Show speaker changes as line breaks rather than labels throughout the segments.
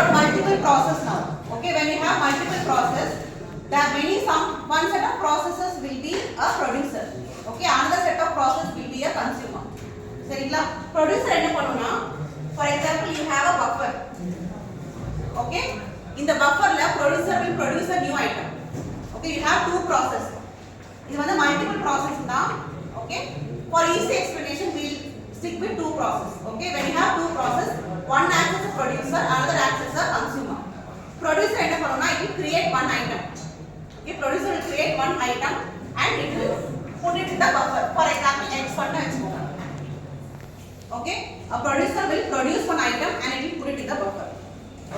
got multiple process now. Okay, when you have multiple process, there are one set of processes will be a producer. Okay, another set of process will be a consumer. சரிங்களா? Producer என்ன பண்ணுனா, for example, you have a buffer. Okay, in the buffer la producer will produce a new item. Okay, you have two process. இது வந்து multiple process தான். Okay, for easy explanation we will stick with two process. Okay, when you have two process, one acts as a producer, another acts as a consumer. Producer என்ன பண்ணுனா, it will create one item. Okay, producer will create one item and it will put it in the buffer. For example, X1 னு வெச்சுக்கோங்க. Okay, a producer will produce one item and it will put it in the buffer.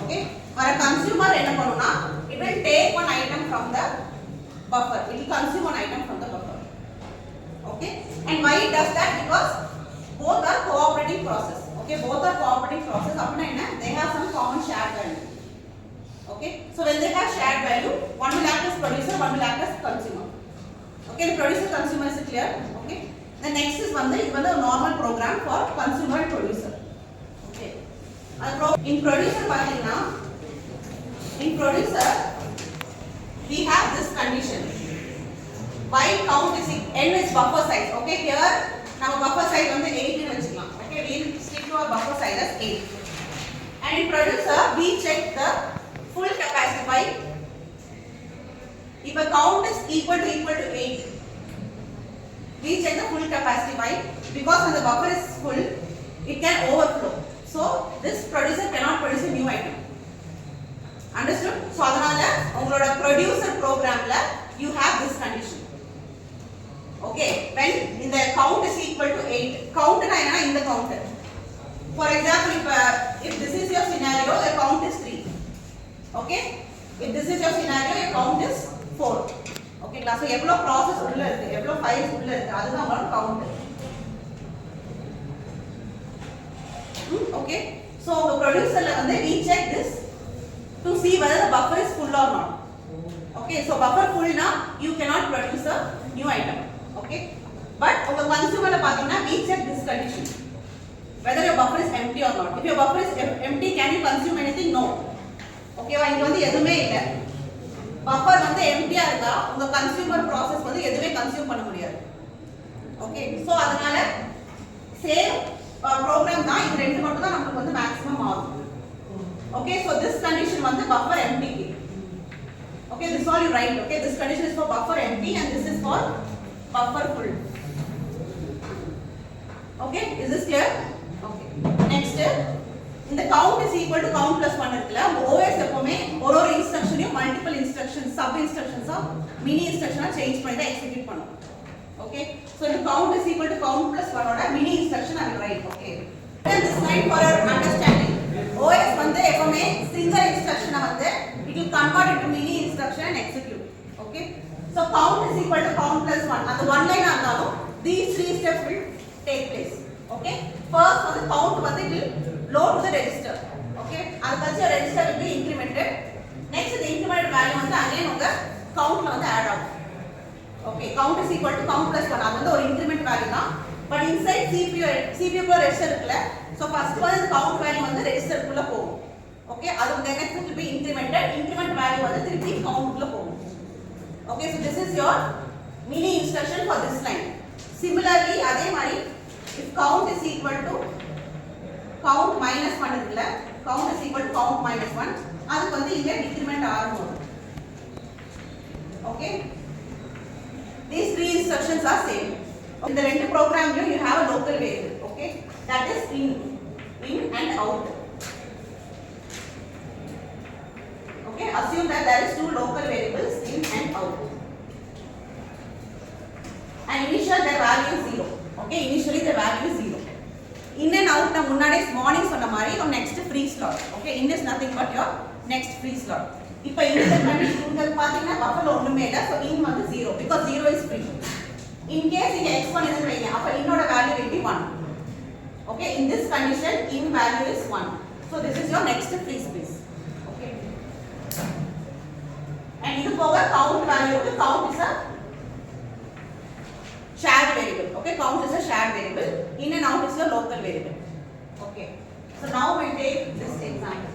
Okay, for a consumer என்ன பண்ணுனா, it will take one item from the buffer. It will consume one item from the buffer. Okay, and why it does that? Because both are cooperating process. Okay, both are cooperating process. அப்படினா என்ன? They have some common shared value. Okay, so when they have shared value, one will act as producer, one will act as consumer. Okay, the producer consumer is clear. Okay, the next is a normal program for consumer and producer. Okay, in producer பாத்தீங்கன்னா, in producer we have this condition, while count is n is buffer size. Okay, here நம்ம buffer size வந்து 8 னு வெச்சுக்கலாம். Okay, we will stick to our buffer size as 8. And in producer we check the full capacity by, if a count is equal to 8, we check the full capacity by, because when the buffer is full it can overflow, so this producer cannot produce a new item. Understood? So அதனால உங்களோட producer programல you have this condition. Okay, when in the count is equal to 8, count na enna in the count. For example, if this is your scenario, the count is 3. Okay, if this is your scenario, your count is 4. Okay, class, so evlo process ulla irukku, evlo files ulla irukku, adha நம்மளோட count. Okay, so the producer la வந்து we check this to see whether the buffer is full or not. Okay, so buffer full na you cannot produce a new item. Okay, but uga consumer la pathina we check this condition, whether your buffer is empty or not. If your buffer is empty, can you consume anything? No. Okay, வா இங்க வந்து எதுமே இல்ல, buffer வந்து எம்டியா இருந்தா உங்க consumer process வந்து எதுமே கன்சியூம் பண்ண முடியாது. Okay, so அதனால சேம் program தான், இது ரெண்டு மட்டும் தான் நமக்கு வந்து maximum ஆகும். Okay, so this condition வந்து buffer empty. Okay, this all you write. Okay, this condition is for buffer empty and this is for buffer full. Okay, is this clear? Okay, next in the count is equal to count plus 1 இருக்குல, OS எப்பவுமே ஒரு இன்ஸ்ட்ரக்ஷனையும் multiple instructions sub இன்ஸ்ட்ரக்ஷன்ஸா mini இன்ஸ்ட்ரக்ஷனா change பண்ணி தான் execute பண்ணும். Okay, so the count is equal to count plus 1 ஓட mini instruction I will write. Okay, then this line for our understanding, OS வந்து எப்பவுமே சிங்கிள் இன்ஸ்ட்ரக்ஷனை வந்து it will convert into mini instruction and execute. Okay, so count is equal to count plus 1, அந்த one line இருந்தாலும் these three steps will take place. Okay, first வந்து count வந்து it will load to the register. Okay, அதுக்கப்புறம் register will be incremented. Next the incremented value வந்து again உங்க countல வந்து add ஆகும். Okay, count is equal to count plus 1, அது வந்து ஒரு increment value தான், but inside CPU குள்ள register இருக்குல, so first வந்து count value வந்து register குள்ள போகும். Okay, அது வந்து next will be incremented, increment value வந்து திருப்பி count குள்ள போகும். Okay, so this is your mini instruction for this line. Similarly, அதே மாதிரி if count is equal to count minus 1 இருக்குல, count is equal to count minus 1, அதுக்கு வந்து இங்க decrement ஆகும். Okay, these three instructions are same. In the ரெண்டு programலயும் you have a local variable. Okay, that is in and out. Okay, assume that there is two local variables in and out, and initially their value is 0. Okay, initially the value is 0. In and out na முன்னாடி morning சொன்ன மாதிரி your next free slot. Okay, in is nothing but your next free slot. இப்போ இந்த condition இங்க பாத்தீங்கன்னா buffer ஒண்ணுமே இல்ல, so in வந்து 0 because 0 is free. In case இங்க x1 இருந்து வைங்க, அப்ப இன்னோட value will be 1. Okay, in this condition in value is 1, so this is your next free space. Okay, and இது போக count value க்கு count is a shared variable. Okay, count is a shared variable, in and out is your local variable. Okay, so now we'll take this example.